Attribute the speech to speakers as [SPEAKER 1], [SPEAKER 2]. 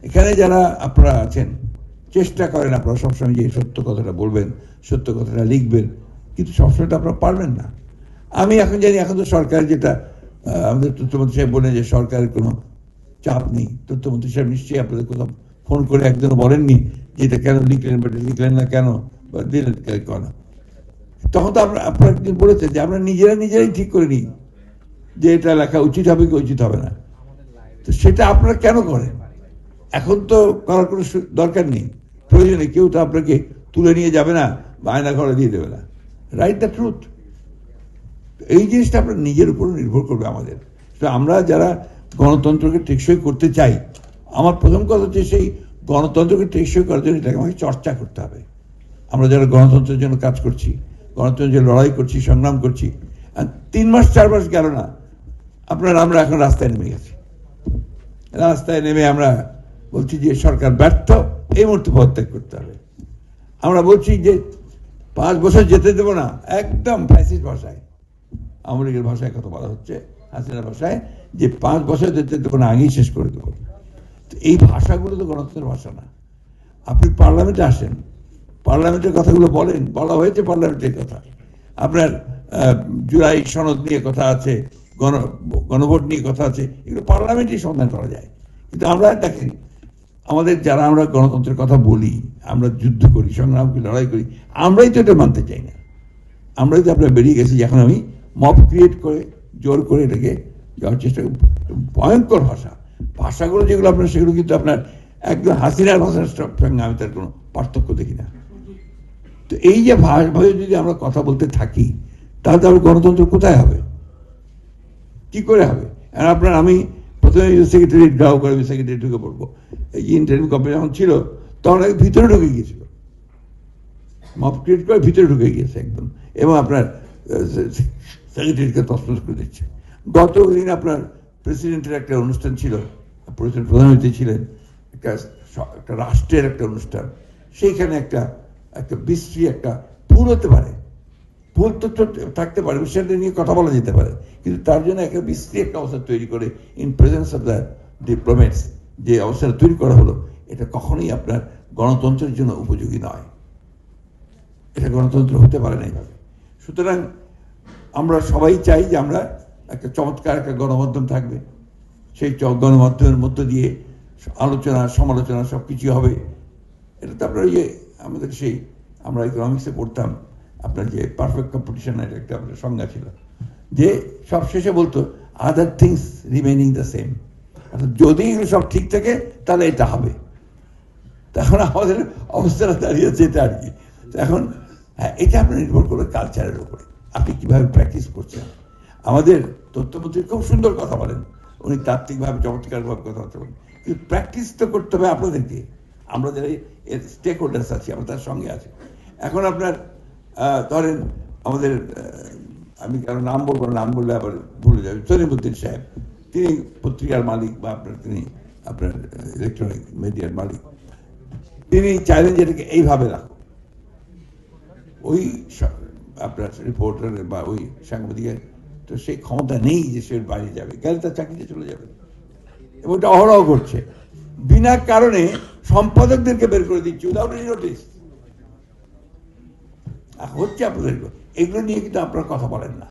[SPEAKER 1] এখানে যারা আপনারা আছেন চেষ্টা করেন আপনারা সবসময় যে সত্য কথাটা বলবেন, সত্য কথাটা লিখবেন, কিন্তু সবসময় তো আপনারা পারবেন না। আমি এখন জানি এখন তো সরকার যেটা আমাদের তথ্যমন্ত্রী সাহেব বলেন যে সরকারের কোনো চাপ নেই। তথ্যমন্ত্রী সাহেব নিশ্চয়ই আপনাদের কোথাও ফোন করে একজনও বলেননি যে এটা কেন লিখলেন বা লিখলেন না কেন বা দিলেন কেন। তখন তো আপনারা একদিন বলেছেন যে আমরা নিজেরাই ঠিক করে নিই যে এটা লেখা উচিত হবে কি উচিত হবে না। তো সেটা আপনারা কেন করেন? এখন তো করার কোনো দরকার নেই, প্রয়োজনে কেউ তো আপনাকে তুলে নিয়ে যাবে না বা আয়না ঘরে দিয়ে দেবে না। Write the truth. এই জিনিসটা আপনার নিজের উপর নির্ভর করবে আমাদের। তো আমরা যারা গণতন্ত্রকে টেকসই করতে চাই, আমার প্রথম কথা হচ্ছে সেই গণতন্ত্রকে টেকসই করার জন্য এটাকে আমাকে চর্চা করতে হবে। আমরা যারা গণতন্ত্রের জন্য কাজ করছি, গণতন্ত্রের জন্য লড়াই করছি, সংগ্রাম করছি, 3 মাস 4 মাস গেল না আমরা এখন রাস্তায় নেমে গেছি। রাস্তায় নেমে আমরা বলছি যে সরকার ব্যর্থ, এই মুহূর্তে পদত্যাগ করতে হবে। আমরা বলছি যে 5 বছর যেতে দেবো না, একদম ফ্যাসিস্ট ভাষায়, আওয়ামী লীগের ভাষায় কথা বলা হচ্ছে, হাসিনার ভাষায়, যে 5 বছর যেতে দেবো না, আগেই শেষ করে দেবো। তো এই ভাষাগুলো তো গণতন্ত্রের ভাষা না। আপনি পার্লামেন্টে আসেন, পার্লামেন্টের কথাগুলো বলেন, বলা হয়েছে পার্লামেন্টের কথা। আপনার জুলাই সনদ নিয়ে কথা আছে, গণভোট নিয়ে কথা আছে, এগুলো পার্লামেন্টেই সমাধান করা যায়। কিন্তু আমরা দেখেন, আমাদের যারা আমরা গণতন্ত্রের কথা বলি, আমরা যুদ্ধ করি, সংগ্রাম করি, লড়াই করি, আমরাই তো এটা মানতে চাই না। আমরাই তো আপনার বেরিয়ে গেছি, এখন আমি মব ক্রিয়েট করে জোর করে এটাকে যাওয়ার চেষ্টা করি। ভয়ঙ্কর ভাষাগুলো যেগুলো আপনার, সেগুলো কিন্তু আপনার একদম হাসিনার ভাষার সঙ্গে আমি তার কোনো পার্থক্য দেখি না। তো এই যে ভাবে যদি আমরা কথা বলতে থাকি, তাহলে আমার গণতন্ত্র কোথায় হবে, কি করে হবে? আর আপনার আমি প্রথমে সেক্রেটারি ড্রাও করে আমি সেক্রেটারি ঢুকে পড়বো, এই যে ইন্টারভিউ কম্পানি যখন ছিল তখন ভিতরে ঢুকে গিয়েছিল, মব ক্রিয়েট করে ভিতরে ঢুকে গিয়েছে একদম, এবং আপনার সেক্রেটারিকে তছনছ করে দিচ্ছে। গতদিন আপনার প্রেসিডেন্টের একটা অনুষ্ঠান ছিল, প্রধানমন্ত্রী ছিলেন, একটা রাষ্ট্রের একটা অনুষ্ঠান, সেইখানে একটা বিশ্রী একটা ভুল হতে পারে, ভুল তথ্য থাকতে পারে, সেটা নিয়ে কথা বলা যেতে পারে, কিন্তু তার জন্য একটা বিশ্রী একটা অবস্থা তৈরি করে in presence of the diplomats যে অবস্থাটা তৈরি করা হলো, এটা কখনোই আপনার গণতন্ত্রের জন্য উপযোগী নয়। এটা গণতন্ত্র হতে পারে না এইভাবে। সুতরাং আমরা সবাই চাই যে আমরা একটা চমৎকার একটা গণমাধ্যম থাকবে, সেই গণমাধ্যমের মধ্য দিয়ে আলোচনা সমালোচনা সব কিছু হবে। এটা তো আপনার ইয়ে আমাদের সেই আমরা ইকোনমিক্সে পড়তাম, আপনার যে পারফেক্ট কম্পিটিশনের একটা আপনার সংজ্ঞা ছিল, যে সব শেষে বলতো other things remaining the same. যদি এগুলো সব ঠিক থাকে তাহলে এটা হবে। তখন আমাদের অবস্থাটা দাঁড়িয়েছে এটা আর কি। এখন হ্যাঁ, এটা আপনার নির্ভর করবে কালচারের উপরে, আপনি কিভাবে প্র্যাকটিস করছেন। আমাদের তথ্যমন্ত্রী খুব সুন্দর কথা বলেন, উনি তাত্ত্বিকভাবে চমৎকারভাবে কথাবার্তা বলেন, কিন্তু প্র্যাকটিস তো করতে হবে আপনাদেরকে। আমরা যারা এর স্টেক হোল্ডার্স আছি, আমরা তার সঙ্গে আছি। এখন আপনার ধরেন আমাদের আমি কারো নাম বলবো, নাম বললে আবার ভুলে যাবে, সলিমুদ্দিন সাহেব, তিনি পত্রিকার মালিক বা তিনি আপনার ইলেকট্রনিক মিডিয়ার মালিক। তিনি চাইলেন যে এটাকে এইভাবে রাখো, ওই আপনার রিপোর্টারের বা ওই সাংবাদিকের তো সেই ক্ষমতা নেই যে সে বাইরে যাবে, গেলে তার চাকরিতে চলে যাবে। এবং এটা অহরহ করছে, বিনা কারণে সম্পাদকদেরকে বের করে দিচ্ছে উইদাউট এনি নোটিস। হচ্ছে আপনাদের, এগুলো নিয়ে কিন্তু আপনারা কথা বলেন না।